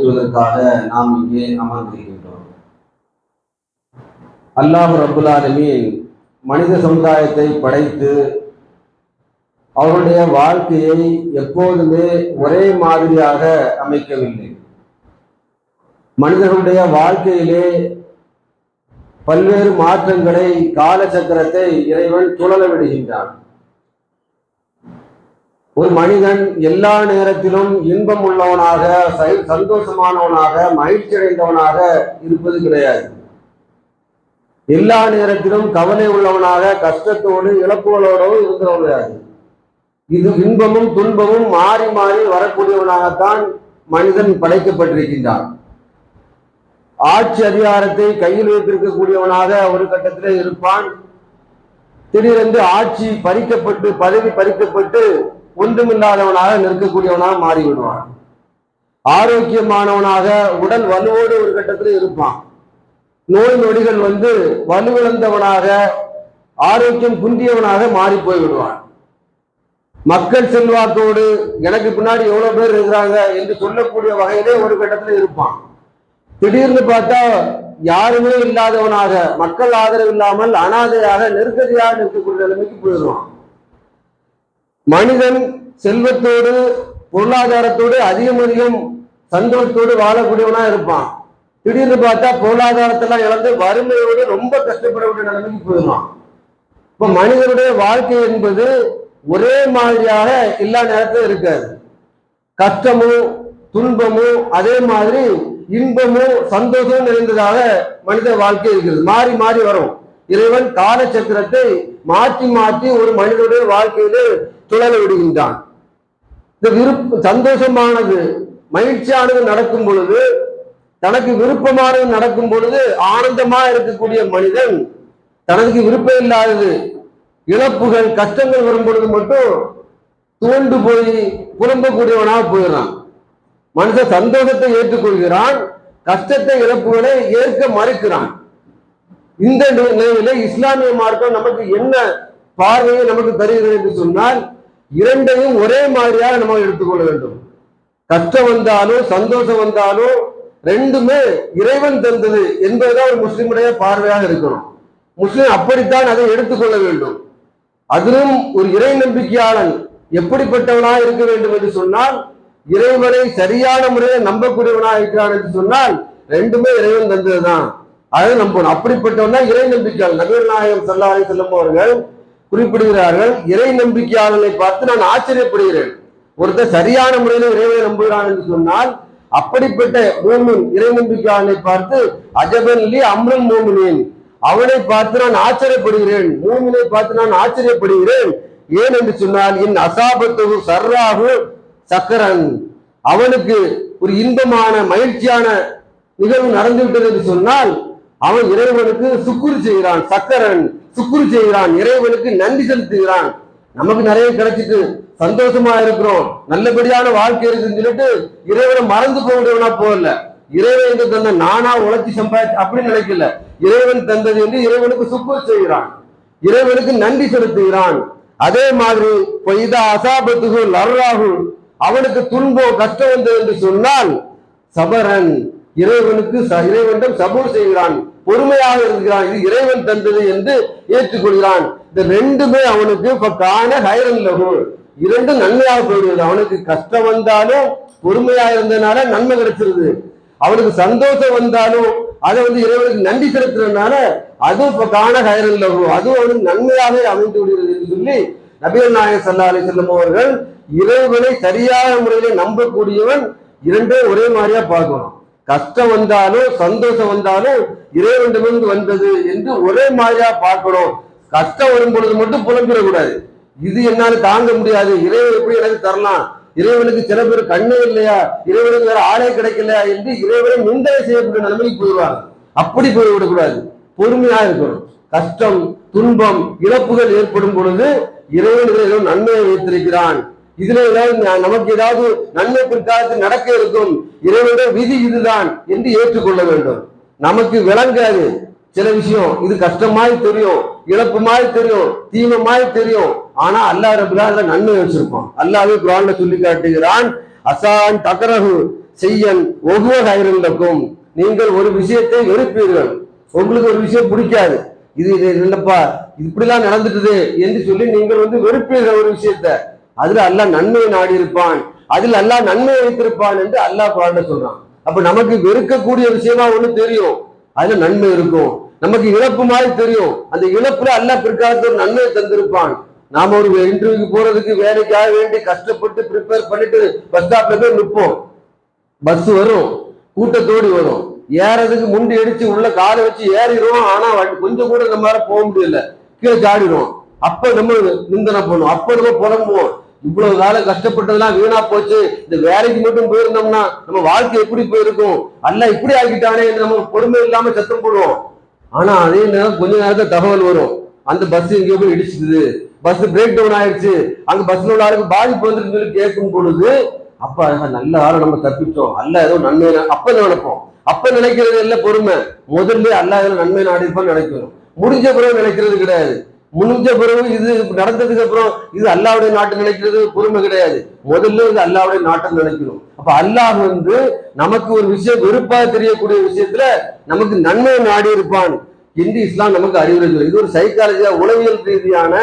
செய்வதற்காக நாம் இங்கே அமர்ந்திருக்கின்றோம். அல்லாஹ் ரப்புல் ஆலமீன் மனித சமுதாயத்தை படைத்து அவருடைய வாழ்க்கையை எப்போதுமே ஒரே மாதிரியாக அமைக்கவில்லை. மனிதர்களுடைய வாழ்க்கையிலே பல்வேறு மாற்றங்களை, காலச்சக்கரத்தை இறைவன் சுழல விடுகின்றான். ஒரு மனிதன் எல்லா நேரத்திலும் இன்பம் உள்ளவனாக, சந்தோஷமானவனாக, மகிழ்ச்சி அடைந்தவனாக இருப்பது கிடையாது. எல்லா நேரத்திலும் கவலை உள்ளவனாக, கஷ்டத்தோடு இழப்புகளோடு இருந்தவன் கிடையாது. இது இன்பமும் துன்பமும் மாறி மாறி வரக்கூடியவனாகத்தான் மனிதன் படைக்கப்பட்டிருக்கின்றான். ஆட்சி அதிகாரத்தை கையில் வைத்திருக்கக்கூடியவனாக ஒரு கட்டத்திலே இருப்பான். திடீரென்று ஆட்சி பறிக்கப்பட்டு, பதவி பறிக்கப்பட்டு ஒன்றுமில்லாதவனாக நிற்கக்கூடியவனாக மாறிவிடுவான். ஆரோக்கியமானவனாக உடல் வலுவோடு ஒரு கட்டத்தில் இருப்பான். நோய் நொடிகள் வலுவிழந்தவனாக, ஆரோக்கியம் குன்றியவனாக மாறி போய்விடுவான். மக்கள் செல்வாக்கோடு எனக்கு பின்னாடி எவ்வளவு பேர் இருக்கிறாங்க என்று சொல்லக்கூடிய வகையிலே ஒரு கட்டத்தில் இருப்பான். திடீர்னு பார்த்தா யாருமே இல்லாதவனாக, மக்கள் ஆதரவு இல்லாமல் அனாதையாக, நெருக்கடியாக இருக்கக்கூடிய நிலைமைக்கு போயிடுவான். மனிதன் செல்வத்தோடு, பொருளாதாரத்தோடு அதிகம் சந்தோஷத்தோடு வாழக்கூடியவனா இருப்பான். திடீர்னு பார்த்தா பொருளாதாரத்தெல்லாம் இழந்து வறுமையோடு ரொம்ப கஷ்டப்படக்கூடிய நிலைமைக்கு போயிடுவான். இப்ப மனிதனுடைய வாழ்க்கை என்பது ஒரே மாதிரியாக எல்லா நேரத்திலும் இருக்காது. கஷ்டமும் துன்பமும் அதே மாதிரி இன்பமும் சந்தோஷமும் நிறைந்ததாக மனித வாழ்க்கை இருக்கிறது. மாறி மாறி வரும். இறைவன் காலச்சக்கரத்தை மாற்றி மாற்றி ஒரு மனிதனுடைய வாழ்க்கையிலே சுழல விடுகின்றான். இந்த சந்தோஷமானது, மகிழ்ச்சியானது நடக்கும் பொழுது, தனக்கு விருப்பமானது நடக்கும் பொழுது ஆனந்தமா இருக்கக்கூடிய மனிதன் தனக்கு விருப்பம் இல்லாதது, இழப்புகள், கஷ்டங்கள் வரும் பொழுது மட்டும் துவண்டு போய் புலம்பக்கூடியவனாக போயிடுறான். மனுஷன் சந்தோஷத்தை ஏற்றுக்கொள்கிறான், கஷ்டத்தை, இழப்புகளை ஏற்க மறுக்கிறான். இந்த நிலையில இஸ்லாமிய மார்க்கம் நமக்கு என்ன பார்வையை நமக்கு தருகிறது என்று சொன்னால், இரண்டையும் ஒரே மாதிரியாக நம்ம எடுத்துக்கொள்ள வேண்டும். கஷ்டம் வந்தாலும் சந்தோஷம் வந்தாலும் ரெண்டுமே இறைவன் தந்தது என்பதுதான் ஒரு முஸ்லிமுடைய பார்வையாக இருக்கணும். முஸ்லிம் அப்படித்தான் அதை எடுத்துக்கொள்ள வேண்டும். அதிலும் ஒரு இறை நம்பிக்கையாளன் எப்படிப்பட்டவனாக இருக்க வேண்டும் என்று சொன்னால், இறைவனை சரியான முறையில் நம்பக்கூடியவனாக இருக்கிறான் என்று சொன்னால் ரெண்டுமே இறைவன் தந்ததுதான், அதை நம்பணும். அப்படிப்பட்டவன் தான் இறை நம்பிக்கையாளன். நபிகள் நாயகம் ஸல்லல்லாஹு அலைஹி வஸல்லம் அவர்கள் குறிப்பிடுகிறார்கள், இறை நம்பிக்கையாளனை பார்த்து நான் ஆச்சரியப்படுகிறேன். ஒருத்தர் சரியான முறையில் இறைவனை நம்புகிறான் என்று சொன்னால், அப்படிப்பட்ட மூமின் இறை நம்பிக்கையாளனை பார்த்து அஜபன் லி அம்ருல் மூமினின், அவனை பார்த்து நான் ஆச்சரியப்படுகிறேன், மூமினை பார்த்து நான் ஆச்சரியப்படுகிறேன். ஏன் என்று சொன்னால், இன் அசாபத்து சர்ராகு சக்கரன், அவனுக்கு ஒரு இன்பமான மகிழ்ச்சியான நிகழ்வு நடந்துவிட்டது என்று சொன்னால் அவன் இறைவனுக்கு சுக்குரு செய்கிறான். சக்கரன் சுக்குரு செய்கிறான், இறைவனுக்கு நன்றி செலுத்துகிறான். நமக்கு நிறைய கிடைச்சிட்டு சந்தோஷமா இருக்கிறோம், நல்லபடியான வாழ்க்கை இருக்குன்னு சொல்லிட்டு இறைவனை மறந்து போகிறவனா போகல. இறைவன் தந்த நானா உழைச்சி சம்பாதிச்சு அப்படின்னு நினைக்கல. இறைவன் தந்தது என்று இறைவனுக்கு சுக்குரு செய்கிறான், இறைவனுக்கு நன்றி செலுத்துகிறான். அதே மாதிரி அசாபத்துகு லர்ராகு, அவனுக்கு துன்பம் கஷ்டம் வந்தது என்று சொன்னால் சபரன், இறைவனிடம் சபூர் செய்கிறான், பொறுமையாக இருக்கிறான். இது இறைவன் தந்தது என்று ஏற்றுக்கொள்கிறான். இந்த ரெண்டுமே அவனுக்கு காண ஹைரன் லகு, இரண்டும் நன்மையாக போயிடுவது. அவனுக்கு கஷ்டம் வந்தாலும் பொறுமையாக இருந்ததுனால நன்மை கிடைச்சிருது, அவனுக்கு சந்தோஷம் வந்தாலும் அதை இறைவனுக்கு நன்றி செலுத்துறதுனால அதுவும் காண ஹைரன் லகு, அதுவும் அவனுக்கு நன்மையாக அமைந்து விடுகிறது என்று சொல்லி நபிகள் நாயகம் ஸல்லல்லாஹு அலைஹி வஸல்லம் அவர்கள் இறைவனை சரியான முறையில நம்பக்கூடியவன் இரண்டே ஒரே மாதிரியா பார்க்கணும். கஷ்டம் வந்தாலும் சந்தோஷம் வந்தாலும் இறைவனிடமிருந்து வந்தது என்று ஒரே மாதிரியா பார்க்கணும். கஷ்டம் வரும் பொழுது மட்டும் புலம்பிடக்கூடாது, இது என்னால தாங்க முடியாது, இறைவன் எப்படி எனக்கு தரலாம், இறைவனுக்கு சில பேர் கண்ணே இல்லையா, இறைவனுக்கு வேற ஆளே கிடைக்கலையா என்று இறைவனை நிந்தனை செய்யக்கூடிய நிலைமைக்கு போயிடுவாங்க. அப்படி போய்விடக்கூடாது, பொறுமையா இருக்கணும். கஷ்டம், துன்பம், இழப்புகள் ஏற்படும் பொழுது இறைவன் ஏதோ நன்மையை வைத்திருக்கிறான், இதுல ஏதாவது நமக்கு ஏதாவது நன்மை பிற்காலத்தில் நடக்க இருக்கும், இறைவனுடைய விதி இதுதான் என்று ஏற்றுக்கொள்ள வேண்டும். நமக்கு விளங்காது சில விஷயம், இது கஷ்டமாய் தெரியும், இழப்புமாய் தெரியும், தீமைமாய் தெரியும். ஆனா அல்லாஹ் ரப்பல் ஆலமீன் நன்மை வச்சிருப்பான். அல்லாஹ்வே குர்ஆன்ல சொல்லி காட்டுகிறான், அசான் தக்ரஹு, செய்யன் ஒவ்வொரு ஐரண்டக்கும், நீங்கள் ஒரு விஷயத்தை வெறுப்பீர்கள், உங்களுக்கு ஒரு விஷயம் பிடிக்காது, இது இது இல்லப்பா இப்படிலாம் நடந்துட்டுது என்று சொல்லி நீங்கள் வெறுப்பீர்கள் ஒரு விஷயத்த, அதுல அல்லாஹ் நன்மையை நாடி இருப்பான், அதில் அல்லாஹ் நன்மையை வைத்திருப்பான் என்று அல்லாஹ் குர்ஆன்ல சொல்றான். அப்ப நமக்கு வெறுக்கக்கூடிய விஷயமா ஒண்ணு தெரியும், அதுல நன்மை இருக்கும். நமக்கு இழப்பு மாதிரி தெரியும், அந்த இழப்புல அல்லாஹ் பிற்காலத்துல ஒரு நன்மையை தந்திருப்பான். நாம ஒரு இன்டர்வியூக்கு போறதுக்கு வேலைக்காக வேண்டி கஷ்டப்பட்டு ப்ரிப்பேர் பண்ணிட்டு பஸ் ஸ்டாப்ல போய் நிற்போம், பஸ் வரும், கூட்டத்தோடு வரும், ஏறதுக்கு முண்டி அடிச்சு உள்ள காலை வச்சு ஏறிடுவோம். ஆனா கொஞ்சம் கூட நம்மளால போக முடியல, கீழே சாடிடுவோம். அப்ப நம்ம நிந்தனை பண்ணுவோம், அப்ப நம்ம புலம்புவோம், இவ்வளவு காலம் கஷ்டப்பட்டதெல்லாம் வீணா போச்சு, இந்த வேலைக்கு மட்டும் போயிருந்தோம்னா நம்ம வாழ்க்கை எப்படி போயிருக்கும், அல்ல இப்படி ஆகிட்டானே நம்ம பொறுமை இல்லாம சத்தம் போடுவோம். ஆனா அதே நேரம் கொஞ்ச நேரத்துல தகவல் வரும், அந்த பஸ் எங்கேயோ போய் இடிச்சுது, பஸ் பிரேக் டவுன் ஆயிடுச்சு, அங்க பஸ்ல உள்ள ஆளுக்கு பாதிப்பு வந்துருக்கு சொல்லி கேட்கும் பொழுது அப்ப நல்ல ஆளை நம்ம தப்பிச்சோம், அல்ல ஏதோ நன்மை அப்ப நினைப்போம். அப்ப நினைக்கிறது இல்ல பொறுமை, முதல்ல அல்ல ஏதோ நன்மை நாடிருப்பான்னு நினைக்கணும். முடிஞ்ச பிறகு நினைக்கிறது கிடையாது, முடிஞ்ச பிறகு இது நடந்ததுக்கு அப்புறம் இது அல்லாவுடைய நாட்டு நினைக்கிறது பொறுமை கிடையாது, முதல்ல இது அல்லாவுடைய நாட்டம் நினைக்கணும். அப்ப அல்லாஹ் நமக்கு ஒரு விஷயம் வெறுப்பாக தெரியக்கூடிய விஷயத்துல நமக்கு நன்மை நாடி இருப்பான் என்று இஸ்லாம் நமக்கு அறிவுரை. இது ஒரு சைக்காலஜியா உளவியல் ரீதியான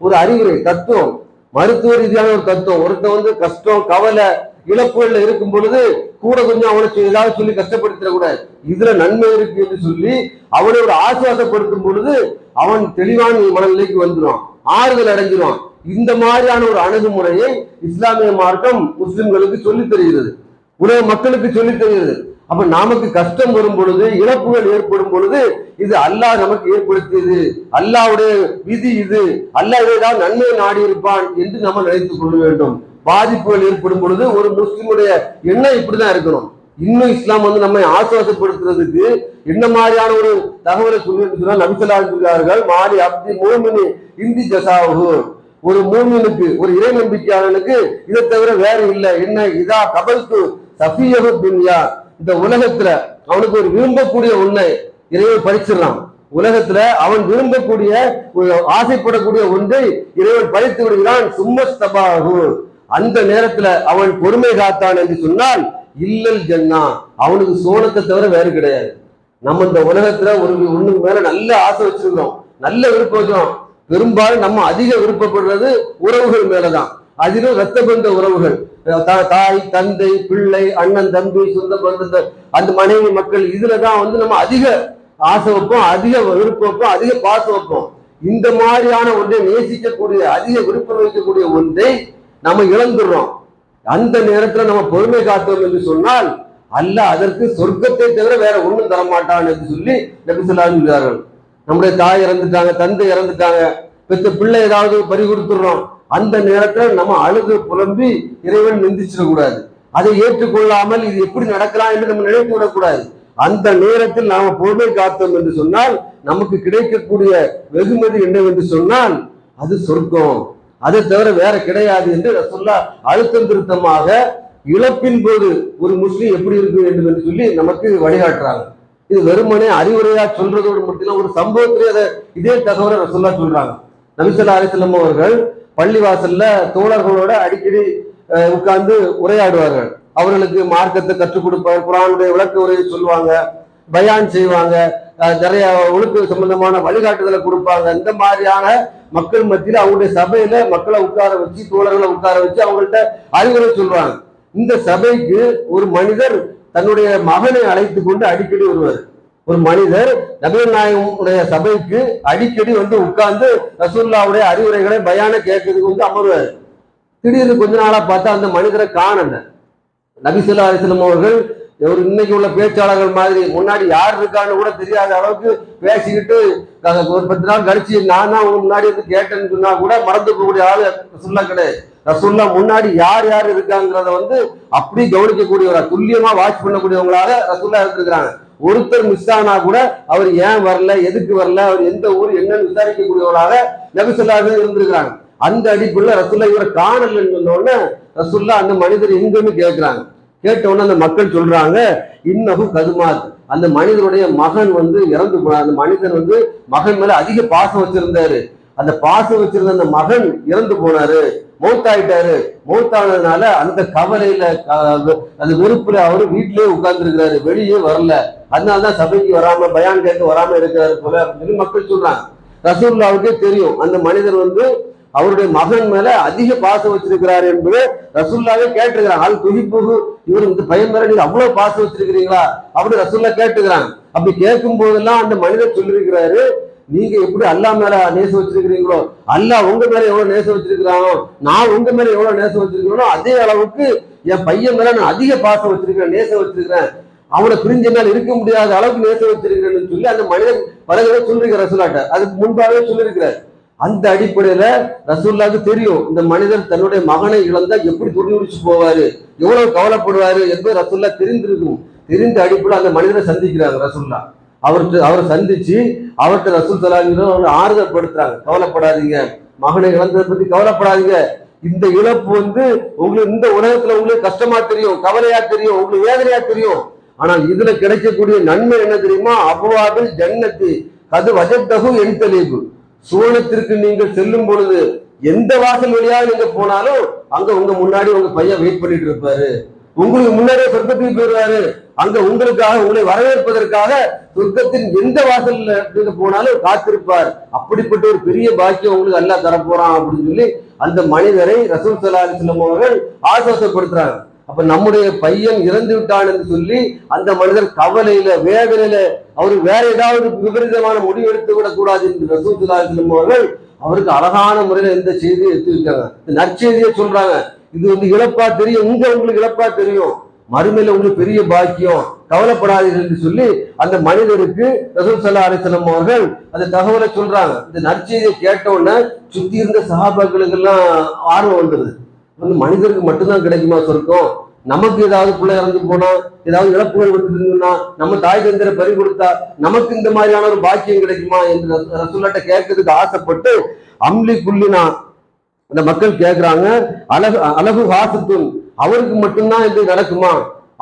ஒரு அறிவுரை தத்துவம், மருத்துவ ரீதியான ஒரு தத்துவம். ஒருத்தன் கஷ்டம் கவலை இழப்புகள்ல இருக்கும் பொழுது கூட கொஞ்சம் அவனை ஏதாவது சொல்லி கஷ்டப்படுத்திடக்கூடாது, இதுல நன்மை இருக்கு என்று சொல்லி அவனை ஒரு ஆசுவாசப்படுத்தும் பொழுது அவன் தெளிவான மனநிலைக்கு வந்துடுவான், ஆறுதல் அடைஞ்சிருவான். இந்த மாதிரியான ஒரு அணுகுமுறையை இஸ்லாமிய மார்க்கம் முஸ்லிம்களுக்கு சொல்லித் தருகிறது, உலக மக்களுக்கு சொல்லித் தருகிறது. அப்ப நமக்கு கஷ்டம் வரும் பொழுது, இழப்புகள் ஏற்படும் பொழுது இது அல்லாஹ் நமக்கு ஏற்படுத்தியது, அல்லாஹ்வுடைய விதி இது, அல்லாஹ் ஏதாவது நன்மையை நாடி இருப்பான் என்று நம்ம நினைத்துக் கொள்ள வேண்டும். பாதிப்புகள் ஏற்படும் பொழுது ஒரு முஸ்லிமுடைய எண்ணம் இப்படிதான் இருக்கணும். இன்னும் இஸ்லாம் நம்மை ஆசுவாசப்படுத்துறதுக்கு என்ன மாதிரியான ஒரு தகவலை சொல்லிட்டு நபி ஸல்லல்லாஹு அலைஹி சொல்கிறார்கள், மாலி அப்தி மூமினி இந்தி ஜஸாஹு, ஒரு மூமினுக்கு ஒரு இறை நம்பிக்கையாளனுக்கு இதை தவிர வேற இல்லை. என்ன இதா கபல்து சஃபியஹு துன்யா, இந்த உலகத்துல அவனுக்கு ஒரு விரும்பக்கூடிய ஒன்றை இறைவன் பறிச்சிடலாம், உலகத்துல அவன் விரும்பக்கூடிய ஆசைப்படக்கூடிய ஒன்றை இறைவன் பறித்து விடுகிறான். சும்மஸ்தபாஹு, அந்த நேரத்துல அவன் பொறுமை காத்தான் என்று சொன்னால் இல்லல் ஜன்னா, அவனுக்கு சோனத்தை தவிர வேறு கிடையாது. நம்ம இந்த உலகத்துல ஒண்ணுக்கு மேல நல்ல ஆசை வச்சிருக்கிறோம், நல்ல விருப்பம் வச்சோம். பெரும்பாலும் நம்ம அதிக விருப்பப்படுறது உறவுகள் மேலதான், அதிலும் ரத்த பந்த உறவுகள், தாய் தந்தை பிள்ளை அண்ணன் தம்பி சொந்த பந்த அந்த மனைவி மக்கள், இதுலதான் நம்ம அதிக ஆசை வைப்போம், அதிக விருப்பம் வைப்போம், அதிக பாசம் வைப்போம். இந்த மாதிரியான ஒன்றை நேசிக்கக்கூடிய அதிக விருப்பம் வைக்கக்கூடிய ஒன்றை நம்ம இழந்துடுறோம். அந்த நேரத்துல நம்ம பொறுமை காத்தோம் என்று சொன்னால் அல்லாஹ் அதற்கு சொர்க்கத்தை தவிர வேற ஒண்ணும் தரமாட்டான் என்று சொல்லி நபி ஸல்லல்லாஹு அலைஹி சொல்றார்கள். நம்முடைய தாய் இறந்துட்டாங்க, தந்தை இறந்துட்டாங்க, பெற்ற பிள்ளை ஏதாவது பறி கொடுத்துடுறோம், அந்த நேரத்துல நம்ம அழுது புலம்பி இறைவன் நிந்திச்சிடக்கூடாது, அதை ஏற்றுக்கொள்ளாமல் இது எப்படி நடக்கலாம் என்று நம்ம நினைத்து விடக்கூடாது. அந்த நேரத்தில் நாம பொறுமை காத்தோம் என்று சொன்னால் நமக்கு கிடைக்கக்கூடிய வெகுமதி என்னவென்று சொன்னால் அது சொர்க்கம், அதை தவிர வேற கிடையாது என்று ரசூலுல்லாஹ் அழுத்தம் திருத்தமாக இழப்பின் போது ஒரு முஸ்லிம் எப்படி இருக்க வேண்டும் என்று சொல்லி நமக்கு வழிகாட்டுறாங்க. இது வெறுமனே அறிவுரையா சொல்றதோடு மட்டும் ஒரு சம்பவத்திலே அதை இதே தகவலை ரசூலுல்லாஹ் சொல்றாங்க. நபி ஸல்லல்லாஹு அலைஹி வஸல்லம் அவர்கள் பள்ளிவாசல்ல தோழர்களோட அடிக்கடி உட்கார்ந்து உரையாடுவார்கள், அவர்களுக்கு மார்க்கத்தை கற்றுக் கொடுப்பார், குர்ஆனுடைய விளக்க உரையை சொல்லுவாங்க, பயான் செய்வாங்க, நிறைய ஒழுக்க சம்பந்தமான வழிகாட்டுதலை கொடுப்பாங்க. இந்த மாதிரியான மக்கள் மத்தியில் அவங்களுடைய சபையில மக்களை உட்கார வச்சு தோழர்களை உட்கார வச்சு அவங்கள்ட்ட அறிவுரை சொல்றாங்க. இந்த சபைக்கு ஒரு மனிதர் தன்னுடைய மகனை அழைத்து கொண்டு அடிக்கடி வருவார். ஒரு மனிதர் நபிகள் நாயகமுடைய சபைக்கு அடிக்கடி உட்கார்ந்து ரசூலுல்லாஹ்வுடைய அறிவுரைகளை பயான கேட்கறதுக்கு அமர்வார். திடீர்னு கொஞ்ச நாளா பார்த்தா அந்த மனிதரை காணல. நபி ஸல்லல்லாஹு அலைஹி வஸல்லம் அவர்கள் ஒரு இன்னைக்கு உள்ள பேச்சாளர்கள் மாதிரி முன்னாடி யார் இருக்கான்னு கூட தெரியாத அளவுக்கு பேசிக்கிட்டு ஒரு 10 நாள் கழிச்சு நான் தான் முன்னாடி கேட்டேன்னு சொன்னா கூட மறந்து போகக்கூடிய ஆளு ரசூலுல்லாஹ் கிடையாது. ரசூலுல்லாஹ் முன்னாடி யார் யார் இருக்காங்கிறத அப்படி கவனிக்கக்கூடியவரா துல்லியமா வாட்ச் பண்ணக்கூடியவங்களாக ரசூலுல்லாஹ் இருந்திருக்கிறாங்க. ஒருத்தர் மிஸ் ஆனா கூட அவர் ஏன் வரல, எதுக்கு வரல, அவர் எந்த ஊர் என்னன்னு விசாரிக்கக்கூடியவர்களாக நபி ஸல்லல்லாஹு அலைஹி வஸல்லம் இருந்திருக்கிறாங்க. அந்த அடிப்படையில் ரசூலுல்லாஹ் இவரை காணலன்னு சொன்ன உடனே ரசூலுல்லாஹ் அந்த மனிதர் எங்கன்னு கேட்கிறாங்க. கேட்ட உடனே அந்த மக்கள் சொல்றாங்க, இன்னஹு கதுமாத், அந்த மனிதனுடைய மகன் இறந்து போனார். அந்த மனிதன் மகன் மேல அதிக பாசம் வச்சிருந்தாரு, அந்த பாசம் வச்சிருந்த அந்த மகன் இறந்து போனாரு, மௌத்தாயிட்டாரு. மௌத்தானதுனால அந்த கவலையில அந்த வெறுப்புல அவரு வீட்டிலேயே உட்கார்ந்து இருக்கிறாரு, வெளியே வரல. அதனாலதான் சபைக்கு வராம பயான் கேட்க வராம இருக்கிறாரு போல அப்படின்னு சொல்லி மக்கள் சொல்றாங்க. ரசூலுல்லாவுக்கே தெரியும் அந்த மனிதர் அவருடைய மகன் மேல அதிக பாசம் வச்சிருக்கிறார் என்பது ரசூலுல்லாவே கேட்டுக்கிறாங்க. அது துகிப்புகு, இவர் இந்த பையன் மேல நீங்க அவ்வளவு பாசம் வச்சிருக்கிறீங்களா அப்படி ரசூலுல்லா கேட்டுக்கிறாங்க. அப்படி கேட்கும் போதெல்லாம் அந்த மனிதர் சொல்லியிருக்கிறாரு, நீங்க எப்படி அல்லாஹ் மேல நேசம் வச்சிருக்கிறீங்களோ, அல்லாஹ் உங்க மேல எவ்வளவு நேசம் வச்சிருக்கிறானோ, நான் உங்க மேல எவ்வளவு நேசம் வச்சிருக்கிறோனோ அதே அளவுக்கு என் பையன் மேல நான் அதிக பாசம் வச்சிருக்கிறேன், நேசம் வச்சிருக்கிறேன், அவனை பிரிஞ்ச மேல இருக்க முடியாத அளவுக்கு நேசம் வச்சிருக்கிறேன்னு சொல்லி அந்த மனிதன் பல தடவை சொல்லிருக்கிற ரசூலாட்ட, அதுக்கு முன்பாகவே சொல்லியிருக்கிறார். அந்த அடிப்படையில ரசூலுல்லாஹ்க்கு தெரியும் இந்த மனிதர் தன்னுடைய மகனை இழந்தா எப்படி துடிச்சு போவாரு, எவ்வளவு கவலைப்படுவாரு என்பது ரசூலுல்லாஹ் தெரிந்திருக்கும். தெரிந்த அடிப்படையில் அந்த மனிதரை சந்திக்கிறாங்க ரசூலுல்லாஹ். அவரை சந்திச்சு அவர்கிட்ட ரசூல் ஸல்லல்லாஹு அலைஹி வஸல்லம் ஆறுதல் படுத்துறாங்க. கவலைப்படாதீங்க, மகனை இழந்ததை பத்தி கவலைப்படாதீங்க. இந்த இழப்பு உங்களுக்கு இந்த உலகத்துல உங்களுக்கு கஷ்டமா தெரியும், கவலையா தெரியும், உங்களுக்கு வேதனையா தெரியும். ஆனால் இதுல கிடைக்கக்கூடிய நன்மை என்ன தெரியுமா? அபுவாபில் ஜன்னத்தி கது வஜத்தகு என் தெளிவு. சுவனத்திற்கு நீங்கள் செல்லும் பொழுது எந்த வாசல் வழியாக நீங்க போனாலும் அங்க உங்க முன்னாடி உங்க பையன் வெயிட் பண்ணிட்டு இருப்பாரு. உங்களுக்கு முன்னாடியே சொர்க்கத்துக்கு போயிடுவாரு. அங்க உங்களுக்காக உங்களை வரவேற்பதற்காக சொர்க்கத்தின் எந்த வாசல்ல நீங்க போனாலும் காத்திருப்பார். அப்படிப்பட்ட ஒரு பெரிய பாக்கியம் உங்களுக்கு அல்லாஹ் தரப்போறான் அப்படின்னு சொல்லி அந்த மனிதரை ரசூல் ஸல்லல்லாஹு அலைஹி வஸல்லம் அவர்கள் ஆசுவாசப்படுத்துறாங்க. அப்ப நம்முடைய பையன் இறந்து விட்டான் என்று சொல்லி அந்த மனிதர் கவலையில வேதனையில அவரு வேற ஏதாவது விபரீதமான முடிவு எடுத்து விடக் கூடாது என்று ரசூல் ஸல்லல்லாஹு அலைஹி வஸல்லம் அவர்கள் அவருக்கு அழகான முறையில இந்த செய்தியை எடுத்து வைக்காங்க. இந்த நற்செய்தியை சொல்றாங்க. இது இழப்பா தெரியும், உங்களுக்கு இழப்பா தெரியும், மறுமையில உங்களுக்கு பெரிய பாக்கியம், கவலைப்படாதீர்கள் என்று சொல்லி அந்த மனிதருக்கு ரசூல் ஸல்லல்லாஹு அலைஹி வஸல்லம் அவர்கள் அந்த தகவலை சொல்றாங்க. இந்த நற்செய்தியை கேட்ட உடனே சுத்தி இருந்த சஹாபாக்களுக்கு எல்லாம் ஆர்வம் வந்துடுது. மனிதருக்கு மட்டும்தான் கிடைக்குமா சொர்க்கம்? நமக்கு ஏதாவது பிள்ளை இறந்து போனா, ஏதாவது இழப்புகள் வந்துருந்தா, நம்ம தாய் தந்தரை பறி கொடுத்தா நமக்கு இந்த மாதிரியான ஒரு பாக்கியம் கிடைக்குமா என்று ரசூலுல்லாஹ்ட்ட கேட்கறதுக்கு ஆசைப்பட்டு அம்லி புள்ளினா அந்த மக்கள் கேட்கிறாங்க. அழகு ஹாசத்துன், அவருக்கு மட்டும்தான் இது நடக்குமா,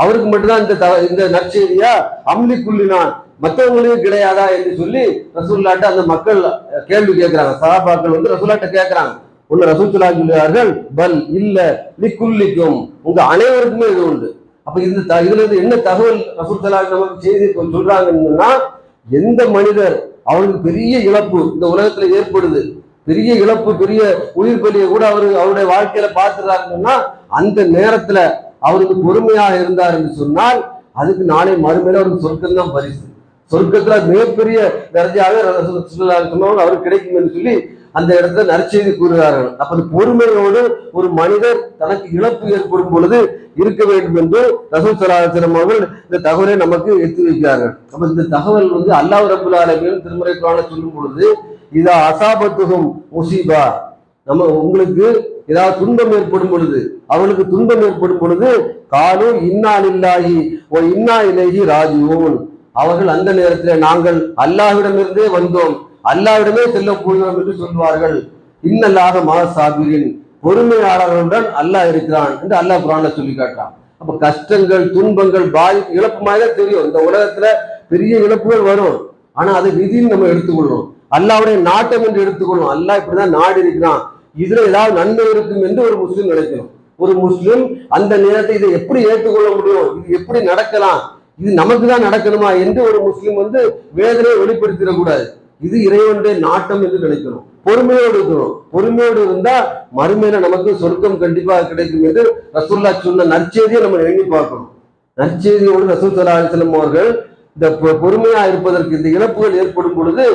அவருக்கு மட்டும்தான் இந்த நற்செய்தியா, அம்லி புள்ளினா மற்றவங்களுக்கு கிடையாதா என்று சொல்லி ரசூலுல்லாஹ்ட்ட அந்த மக்கள் கேள்வி கேட்கிறாங்க. சஹாபாக்கள் ரசூலுல்லாஹ்ட்ட கேட்கிறாங்க. உள்ள ரசூல் ஸல்லல்லாஹு அலைஹி சொல்கிறார்கள், பல் இல்ல லிக்குல்லிக்கும், உங்க அனைவருக்குமே இது உண்டு. அப்ப இதுல இருந்து என்ன தகவல் ரசூல் ஸல்லல்லாஹு அலைஹி நமக்கு செய்தி சொல்றாங்கன்னா, எந்த மனிதர் அவருக்கு பெரிய இழப்பு இந்த உலகத்துல ஏற்படுது, பெரிய இழப்பு, பெரிய உயிர் பலியை கூட அவருடைய வாழ்க்கையில பார்த்துறாருன்னா அந்த நேரத்துல அவருக்கு பொறுமையாக இருந்தார் என்று சொன்னால் அதுக்கு நாளை மறுமையில அவருக்கு சொர்க்கம் தான் பரிசு. சொர்க்கத்துல மிகப்பெரிய தர்ஜாவே அவருக்கு கிடைக்கும் என்று சொல்லி அந்த இடத்துல நற்செய்தி கூறுகிறார்கள். அப்ப பொறுமையோடு ஒரு மனிதர் தனக்கு இழப்பு ஏற்படும் பொழுது இருக்க வேண்டும் என்று ரசூல் ஸல்லல்லாஹு அலைஹி வஸல்லம் அவர்கள் இந்த தகவலை நமக்கு எடுத்து வைக்கிறார்கள். அப்ப இந்த தகவல் அல்லாஹ் ரப்பல் ஆலமீன் திருமறை குர்ஆனில் சொல்லும் பொழுது, இதா அசாபத்துஹும் முஸீபா, உங்களுக்கு ஏதாவது துன்பம் ஏற்படும் பொழுது, அவளுக்கு துன்பம் ஏற்படும் பொழுது, காலு இன்னா லில்லாஹி வ இன்னா இலைஹி ராஜிஊன், அவர்கள் அந்த நேரத்தில் நாங்கள் அல்லாஹ்விடமிருந்தே வந்தோம், அல்லாஹ்விடமே செல்ல போகிறோம் என்று சொல்வார்கள். இன்னல்லாஹ மஅ சாபிரின், பொறுமையாளர்களுடன் அல்லாஹ் இருக்கிறான் என்று அல்லாஹ் குர்ஆன்ல சொல்லி காட்டுறான். அப்ப கஷ்டங்கள், துன்பங்கள், பாதிப்பு, இழப்பு மாதிரி தெரியும். இந்த உலகத்துல பெரிய இழப்புகள் வரும். ஆனா அதை விதின்னு நம்ம எடுத்துக்கொள்ளும், அல்லாஹ்வுடைய நாட்டம் என்று எடுத்துக்கொள்ளும். அல்லாஹ் இப்படிதான் நாடு இருக்கிறான், இதுல ஏதாவது நன்மை இருக்கும் என்று ஒரு முஸ்லிம் நினைக்கணும். ஒரு முஸ்லிம் அந்த நேரத்தை இதை எப்படி ஏற்றுக்கொள்ள முடியும், இது எப்படி நடக்கலாம், இது நமக்கு தான் நடக்கணுமா என்று ஒரு முஸ்லிம் வேதனையை வெளிப்படுத்திடக்கூடாது. இது இறைவனுடைய நாட்டம் என்று நினைக்கணும். பொறுமையோடு இருக்கணும். பொறுமையோடு இருந்தா மறுமையில நமக்கு சொர்க்கம் கண்டிப்பாக கிடைக்கும் என்று ரசூலுல்லாஹ் சொன்ன நற்செய்தியை நம்ம எண்ணி பார்க்கணும். நற்செய்தியோடு ரசூல் ஸல்லல்லாஹு அலைஹி வஸல்லம் அவர்கள் இந்த பொறுமையா இருப்பதற்கு, இந்த இழப்புகள் ஏற்படும் பொழுது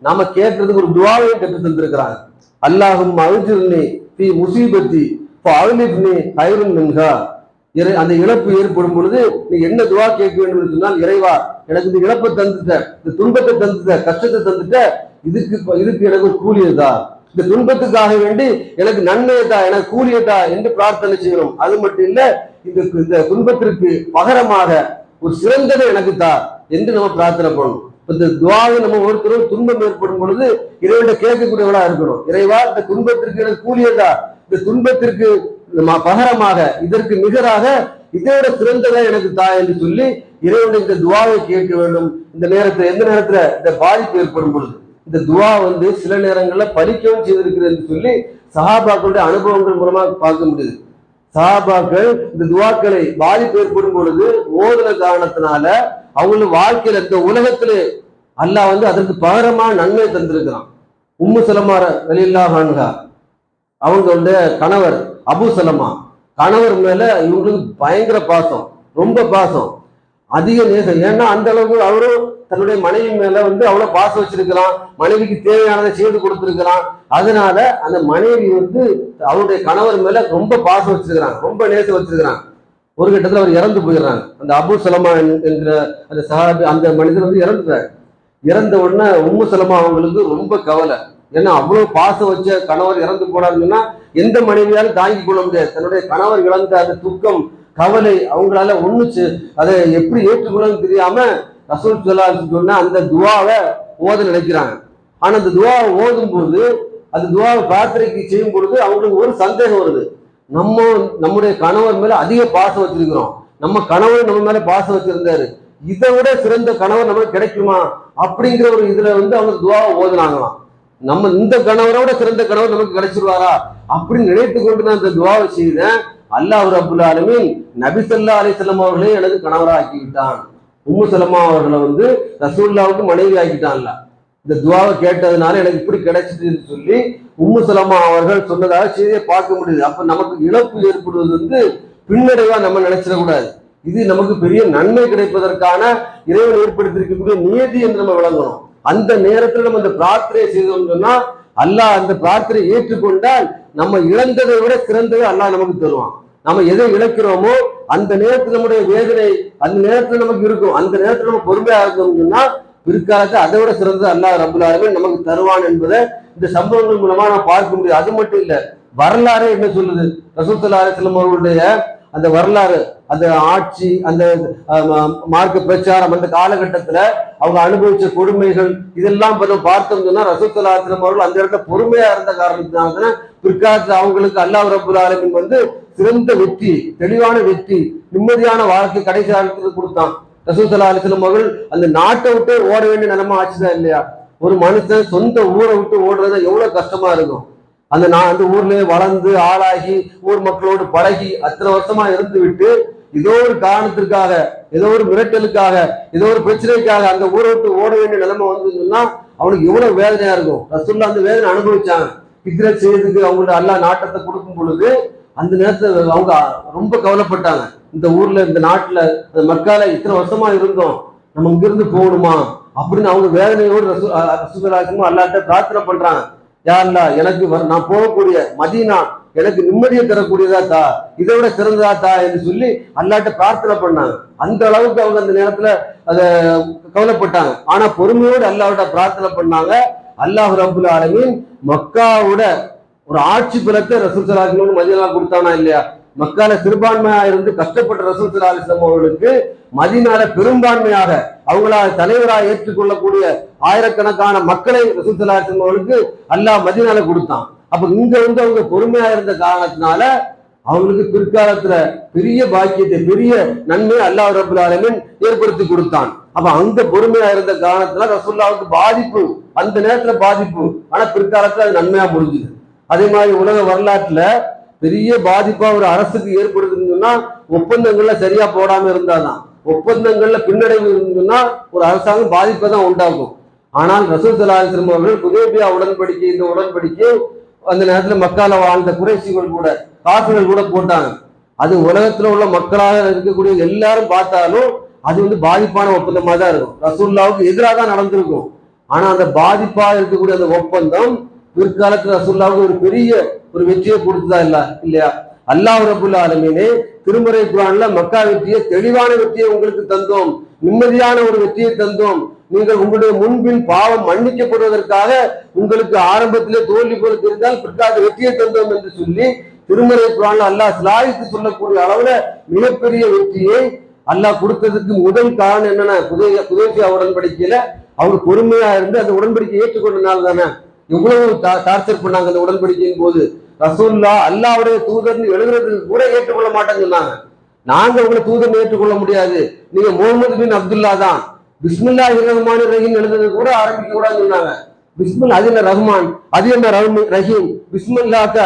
நாம கேட்கறதுக்கு ஒரு துஆவை கற்று தந்திருக்கிறாங்க. அல்லாஹும்ம அஜிர்னி ஃபீ முஸீபத்தி ஃபஅலிஃப்னி கைருன் மின்ஹா. அந்த இழப்பு ஏற்படும் பொழுது நீ என்ன துஆ கேட்க வேண்டும் என்று சொன்னால், இறைவா எனக்கு இந்த இழப்பை தந்துட்ட, இந்த துன்பத்தை தந்துட்ட, கஷ்டத்தை தந்துட்ட, இதுக்கு எனக்கு ஒரு கூலியதா, இந்த துன்பத்துக்காக வேண்டி எனக்கு நன்மையதா, எனக்கு கூலியதா என்று பிரார்த்தனை செய்யணும். அது மட்டும் இல்ல, இந்த துன்பத்திற்கு பகரமாக ஒரு சிறந்ததை எனக்கு தா என்று நம்ம பிரார்த்தனை பண்ணணும். இந்த துஆவை நம்ம ஒருத்தரும் துன்பம் ஏற்படும் பொழுது இறைவனை கேட்கக்கூடியவளா இருக்கணும். இறைவா இந்த துன்பத்திற்கு எனக்கு கூலியதா, இந்த துன்பத்திற்கு பகரமாக, இதற்கு நிகராக இதோட சிறந்ததை எனக்கு தா என்று சொல்லி இறைவனுடைய இந்த துஆவை கேட்க வேண்டும். இந்த நேரத்துல, எந்த நேரத்துல இந்த பாதிப்பு ஏற்படும் பொழுது, இந்த துவா வந்து சில நேரங்கள்ல பலிக்கவும் செய்திருக்கிறது என்று சொல்லி சஹாபாக்களுடைய அனுபவங்கள் மூலமா பார்க்க முடியுது. சஹாபாக்கள் இந்த துவாக்களை பாதிப்பு ஏற்படும் பொழுது ஓதுன காரணத்தினால அவங்களுடைய வாழ்க்கையில இந்த உலகத்திலே அல்லாஹ் வந்து அதற்கு பகரமான நன்மை தந்திருக்கிறான். உம்மு சலமா ரலியல்லாஹு அன்ஹா அவங்களுடைய கணவர் அபு சலமா, கணவர் மேல இவங்களுக்கு பயங்கர பாசம், ரொம்ப பாசம், அதிக நேசம். ஏன்னா அந்த அளவுக்கு அவரும் தன்னுடைய மனைவி மேல வந்து அவ்வளவு பாசம் வச்சிருக்கிறான், மனைவிக்கு தேவையானதை செய்து கொடுத்திருக்கிறான். அதனால அந்த மனைவி வந்து அவருடைய கணவர் மேல ரொம்ப பாசம் வச்சிருக்கிறாங்க, ரொம்ப நேசம் வச்சிருக்கிறாங்க. ஒரு கட்டத்துல அவர் இறந்து போயிடுறாங்க. அந்த அபு சலமா என்கிற அந்த சஹாபி, அந்த மனிதர் வந்து இறந்துட்டார். இறந்த உடனே உம்மு சலமா அவங்களுக்கு ரொம்ப கவலை. ஏன்னா அவ்வளவு பாசம் வச்ச கணவர் இறந்து போனாருன்னா எந்த மனைவியாலும் தாங்கி கொள்ள முடியாது. தன்னுடைய கணவர் இழந்த அந்த துக்கம், கவலை அவங்களால ஒண்ணுச்சு அதை எப்படி ஏற்றுக்கொள்ளன்னு தெரியாம ரசூல் ஸல்லல்லாஹு அலைஹி வஸல்லம் சொன்ன அந்த துவாவை ஓத நினைக்கிறாங்க. ஆனா அந்த துவாவை ஓதும் போது, அந்த துவாவை பிரார்த்தனைக்கு செய்யும் பொழுது அவங்களுக்கு ஒரு சந்தேகம் வருது. நம்முடைய கணவர் மேல அதிக பாசம் வச்சிருக்கிறோம், நம்ம கணவர் நம்ம மேல பாசம் வச்சிருந்தாரு, இதை விட சிறந்த கணவர் நமக்கு கிடைக்குமா அப்படிங்கிற ஒரு இதுல வந்து அவங்க துவாவை ஓதுனாங்களாம். நம்ம இந்த கணவரோட சிறந்த கணவர் நமக்கு கிடைச்சிருவாரா அப்படின்னு நினைத்து கொண்டு நான் இந்த துவாவை செய்தேன். அல்லாஹ் ரப்புல் ஆலமீன் நபி ஸல்லல்லாஹு அலைஹி வஸல்லம் அவர்களே எனது கணவராக ஆக்கி விட்டான். உம்மு சலமா அவர்களை வந்து ரசூலுல்லாஹ்வுக்கு மனைவி ஆக்கிட்டான்ல. இந்த துவாவை கேட்டதுனால எனக்கு இப்படி கிடைச்சிட்டுன்னு சொல்லி உம்மு சலமா அவர்கள் சொன்னதாக செய்தியை பார்க்க முடியுது. அப்ப நமக்கு இழப்பு ஏற்படுவது வந்து பின்னடைவா நம்ம நினைச்சிடக்கூடாது. இது நமக்கு பெரிய நன்மை கிடைப்பதற்கான இறைவன் ஏற்படுத்தியிருக்கக்கூடிய நியதி என்று நம்ம விளங்கணும். அந்த நேரத்தில் நம்ம இந்த பிரார்த்தனை செய்தோம்னா அல்லாஹ் அந்த பிரார்த்தனை ஏற்றுக்கொண்டால் நம்ம இழந்ததை விட சிறந்ததை அல்லாஹ் நமக்கு தருவான். நம்ம எதை இழக்கிறோமோ அந்த நேரத்தில் நம்முடைய வேதனை அந்த நேரத்தில் நமக்கு இருக்கும். அந்த நேரத்தில் நம்ம பொறுமையா இருந்தோம்னா பிற்காலத்தை அதை விட சிறந்தது அல்லாஹ் ரப்புல் ஆலமீன் நமக்கு தருவான் என்பதை இந்த சம்பவங்கள் மூலமா நான் பார்க்க முடியும். அது மட்டும் இல்ல, வரலாறு என்ன சொல்லுது? ரசூல் ஸல்லல்லாஹு அலைஹி வஸல்லம் அவர்களுடைய அந்த வரலாறு, அந்த ஆட்சி, அந்த மார்க்க பிரச்சாரம், அந்த காலகட்டத்துல அவங்க அனுபவிச்ச கொடுமைகள் இதெல்லாம் பார்த்தோம்னா ரசூல் ஸல்லல்லாஹு அலைஹி வஸல்லம் அவர்கள் அந்த இடத்துல பொறுமையா இருந்த காரணத்தினால பிற்காலத்துல அவங்களுக்கு அல்லாஹ் ரப்புல் ஆலமீன் வந்து சிறந்த வெற்றி, தெளிவான வெற்றி, நிம்மதியான வாழ்க்கை கடைசி காலத்துல கொடுத்தான். ரசூல் ஸல்லல்லாஹு அலைஹி வஸல்லம் அவர்கள் அந்த நாட்டை விட்டு ஓட வேண்டிய நிலைமை ஆச்சுதான் இல்லையா? ஒரு மனுஷன் சொந்த ஊரை விட்டு ஓடுறது எவ்வளவு கஷ்டமா இருக்கும். அந்த ஊர்லயே வளர்ந்து ஆளாகி ஊர் மக்களோடு பழகி அத்தனை வருஷமா இருந்து விட்டு ஏதோ ஒரு காரணத்திற்காக, ஏதோ ஒரு மிரட்டலுக்காக, ஏதோ ஒரு பிரச்சனைக்காக அந்த ஊரை விட்டு ஓட வேண்டிய நிலைமை வந்ததுன்னா அவனுக்கு எவ்வளவு வேதனையா இருக்கும். ரசூலுல்லாஹ் அந்த வேதனை அனுபவிச்சாங்க. ஹிஜ்ரத் செய்யறதுக்கு அவங்களோட அல்லாஹ் நாட்டத்தை கொடுக்கும் பொழுது அந்த நேரத்துல அவங்க ரொம்ப கவலைப்பட்டாங்க. இந்த ஊர்ல, இந்த நாட்டுல, அந்த மக்கால இத்தனை வருஷமா இருந்தோம், நம்ம இங்கிருந்து போகணுமா அப்படின்னு அவங்க வேதனையோடு ரசூலுல்லாஹ் அல்லாஹ்ட்ட பிரார்த்தனை பண்றாங்க. யா அல்லாஹ், எனக்கு நான் போகக்கூடிய மதீனா எனக்கு நிம்மதியை தரக்கூடியதா தா, இதை விட சிறந்ததா தா என்று சொல்லி அல்லாஹ்ட்ட பிரார்த்தனை பண்ணாங்க. அந்த அளவுக்கு அவங்க அந்த நேரத்துல அதை கவலைப்பட்டாங்க. ஆனா பொறுமையோடு அல்லாஹ்ட்ட பிரார்த்தனை பண்ணாங்க. அல்லாஹ் ரப்புல் ஆலமீன் மக்காவோட ஒரு ஆட்சி பலத்தை ரசூல் ஸல்லல்லாஹு அலைஹி வஸல்லம் மதீனால கொடுத்தானா இல்லையா? மக்கால சிறுபான்மையா இருந்து கஷ்டப்பட்ட ரசூல் ஸல்லல்லாஹு அலைஹி வஸல்லம் அவர்களுக்கு மதீனால பெரும்பான்மையாக அவங்களால் தலைவராக ஏற்றுக்கொள்ளக்கூடிய ஆயிரக்கணக்கான மக்களை ரசூல் ஸல்லல்லாஹு அலைஹி வஸல்லம் அவர்களுக்கு அல்லாஹ் மதீனால கொடுத்தான். அப்ப இங்க வந்து அவங்க பொறுமையா இருந்த காரணத்தினால அவங்களுக்கு பிற்காலத்துல பெரிய பாக்கியத்தை, பெரிய நன்மையை அல்லாஹ் ரப்புல் ஆலமீன் ஏற்படுத்தி கொடுத்தான். அப்ப அந்த பொறுமையா இருந்த காரணத்தினால ரசூலுல்லாஹ்வுக்கு பாதிப்பு, அந்த நேரத்துல பாதிப்பு, ஆனா பிற்காலத்துல அது நன்மையா முடிஞ்சுது. அதே மாதிரி உலக வரலாற்றுல பெரிய பாதிப்பா ஒரு அரசுக்கு ஏற்படுதுன்னா ஒப்பந்தங்கள்ல சரியா போடாம இருந்தாதான், ஒப்பந்தங்கள்ல பின்னடைவு இருந்ததுன்னா ஒரு அரசாங்கம் பாதிப்பை தான் உண்டாகும். ஆனால் ரசூல் ஸல்லல்லாஹு அலைஹி வஸல்லம் அவர்கள் ஹுதைபியா உடன்படிக்கை, இந்த உடன்படிக்கை அந்த நேரத்துல மக்கால வாழ்ந்த குறைஷிகள் கூட, காஃபிர்கள் கூட போட்டாங்க. அது உலகத்துல உள்ள மக்களாக இருக்கக்கூடிய எல்லாரும் பார்த்தாலும் அது வந்து பாதிப்பான ஒப்பந்தமா தான் இருக்கும். ரசூலுல்லாஹ்வுக்கு எதிராக தான் நடந்திருக்கும். ஆனா அந்த பாதிப்பா இருக்கக்கூடிய அந்த ஒப்பந்தம் பிற்காலத்துல ரசூலுல்லாஹ்வுக்கு ஒரு பெரிய ஒரு வெற்றியை கொடுத்ததா இல்லையா? அல்லாஹ் ரப்புல் ஆலமீனே திருமறை குர்ஆன்ல மக்கா வெற்றியை, தெளிவான வெற்றியை உங்களுக்கு தந்தோம், நிம்மதியான ஒரு வெற்றியை தந்தோம், நீங்கள் உங்களுடைய முன்பின் பாவம் மன்னிக்கப்படுவதற்காக உங்களுக்கு ஆரம்பத்திலே தோல்வி போல தெரிந்தால் பிற்கால வெற்றியை தந்தோம் என்று சொல்லி திருமறை குர்ஆன்ல அல்லாஹ் ஸ்லாயித்து சொல்லக்கூடிய அளவுல மிகப்பெரிய வெற்றியை அல்லாஹ் கொடுத்ததுக்கு முதல் காரணம் என்னன்னா, ஹுதைபியா உடன்படிக்கையில அவங்க பொறுமையா இருந்து அந்த உடன்படிக்கை ஏற்றுக்கொண்டனால தானே. எவ்வளவு டார்ச்சர் பண்ணாங்க அந்த உடன்படிக்கையின் போது. ரசூலுல்லாஹ் அல்லாஹ்வுடைய தூதர்னு எழுதுறதுக்கு கூட ஏற்றுக்கொள்ள மாட்டேன்னு சொன்னாங்க. நாங்க உங்களை தூதர்னு ஏற்றுக்கொள்ள முடியாது, நீங்க முஹம்மது பின் அப்துல்லா தான், பிஸ்மில்லாஹிர் ரஹ்மானிர் ரஹீம் எழுதுறது கூட ஆரம்பிக்க கூடாதுன்னு சொன்னாங்க. பிஸ்மில் அது என்ன ரஹ்மான், அது என்ன ரஹீம், பிஸ்மில்லாக்கு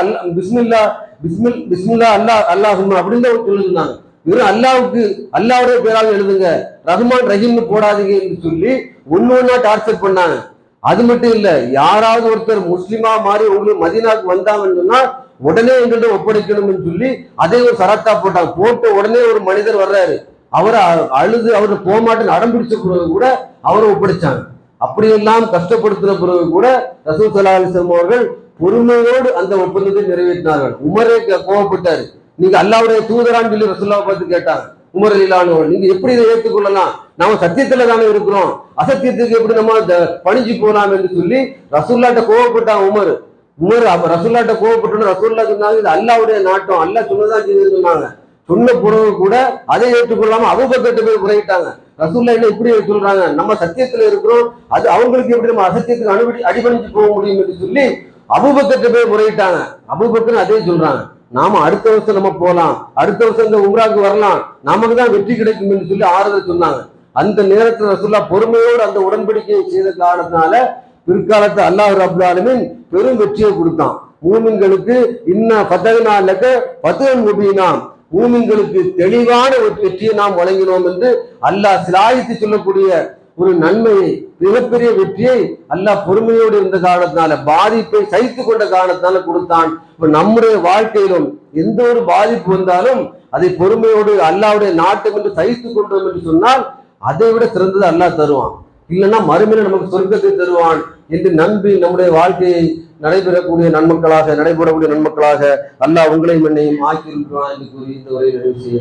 பிஸ்மில்லா அல்லாஹும் அப்படின்னு தான் சொல்லியிருந்தாங்க. வெறும் அல்லாவுக்கு அல்லாவுடைய பேராக எழுதுங்க, ரஹ்மான் ரஹீம்னு போடாதீங்க என்று சொல்லி ஒண்ணா டார்ச்சர் பண்ணாங்க. அது மட்டும் இல்ல, யாராவது ஒருத்தர் முஸ்லிமா மாறி உங்களுக்கு மதீனாவுக்கு வந்தாங்கன்னு சொன்னா உடனே எங்கள்கிட்ட ஒப்படைக்கணும்னு சொல்லி அதே ஒரு சரத்தா போட்டாங்க. போட்ட உடனே ஒரு மனிதர் வர்றாரு, அவரை அழுது அவரு போமாட்டு அடம்பிடிச்ச பிறகு கூட அவரை ஒப்படைச்சாங்க. அப்படியெல்லாம் கஷ்டப்படுத்துற பிறகு கூட ரசூல் ஸல்லல்லாஹு அலைஹி வஸல்லம் அவர்கள் பொறுமையோடு அந்த ஒப்பந்தத்தை நிறைவேற்றினார்கள். உமரே கோவப்பட்டாரு, நீங்க அல்லாஹ்வுடைய தூதரான்னு சொல்லி ரசூலுல்லாஹ் பார்த்து கேட்டாங்க. உமர் ரலியல்லாஹு அன்ஹு, நீங்க எப்படி இதை ஏற்றுக்கொள்ளலாம், நாம சத்தியத்துல தானே இருக்கிறோம், அசத்தியத்துக்கு எப்படி நம்ம பணிஞ்சு போலாம் என்று சொல்லி ரசூலுல்லாஹ்ட்ட கோவப்பட்டாங்க உமர். ரசூலுல்லாஹ்ட்ட கோவப்பட்டு ரசூலுல்லாஹ் சொன்னாங்க, இது அல்லாஹ்வுடைய நாட்டம், அல்லாஹ் சொன்னதான் செய்து சொன்னாங்க. சொன்ன பிறகு கூட அதை ஏற்றுக்கொள்ளாம அபூபக்கர்ட்ட போய் முறையிட்டாங்க. ரசூலுல்லாஹ் என்ன இப்படி சொல்றாங்க, நம்ம சத்தியத்துல இருக்கிறோம், அது அவங்களுக்கு எப்படி நம்ம அசத்தியத்துக்கு அடிபணிஞ்சு போக முடியும் என்று சொல்லி அபூபக்கர்ட்ட போய் முறையிட்டாங்க. அபூபக்கர் அதே சொல்றாங்க, நாம அடுத்த வருஷம் நம்ம போலாம், அடுத்த வருஷம் இந்த உம்ராக்கு வரலாம், நமக்கு தான் வெற்றி கிடைக்கும் என்று சொல்லி ஆறுதல் சொன்னாங்க. அந்த நேரத்தில் ரசூலுல்லாஹ் பொறுமையோடு அந்த உடன்படிக்கையை செய்த காரணத்தினால பிற்காலத்து அல்லாஹ் ரப்பல் ஆலமீன் பெரும் வெற்றியை கொடுத்தான். மூமின்களுக்கு இன்னா ஃபதஹ்னா லக ஃபத்ஹன் முபீனா, மூமின்களுக்கு தெளிவான ஒரு வெற்றியை நாம் வழங்கினோம் என்று அல்லாஹ் சிலாயித்து சொல்லக்கூடிய ஒரு நன்மையை, மிகப்பெரிய வெற்றியை அல்லாஹ் பொறுமையோடு இருந்த காரணத்தினால, பாதிப்பை சகித்து கொண்ட காரணத்தினால கொடுத்தான். இப்ப நம்முடைய வாழ்க்கையிலும் எந்த ஒரு பாதிப்பு வந்தாலும் அதை பொறுமையோடு அல்லாஹ்வுடைய நாட்டம் என்று சகித்து கொண்டோம் என்று சொன்னால் அதை விட சிறந்தது அல்லாஹ் தருவான். இல்லைன்னா மறுமையில நமக்கு சொர்க்கத்தை தருவான் என்று நம்பி நம்முடைய வாழ்க்கையை நடைபெறக்கூடிய நன்மக்களாக அல்லாஹ் உங்களையும் என்னையும் ஆக்கியிருக்கிறான் என்று கூறி இந்த உரையை நிறைவு செய்ய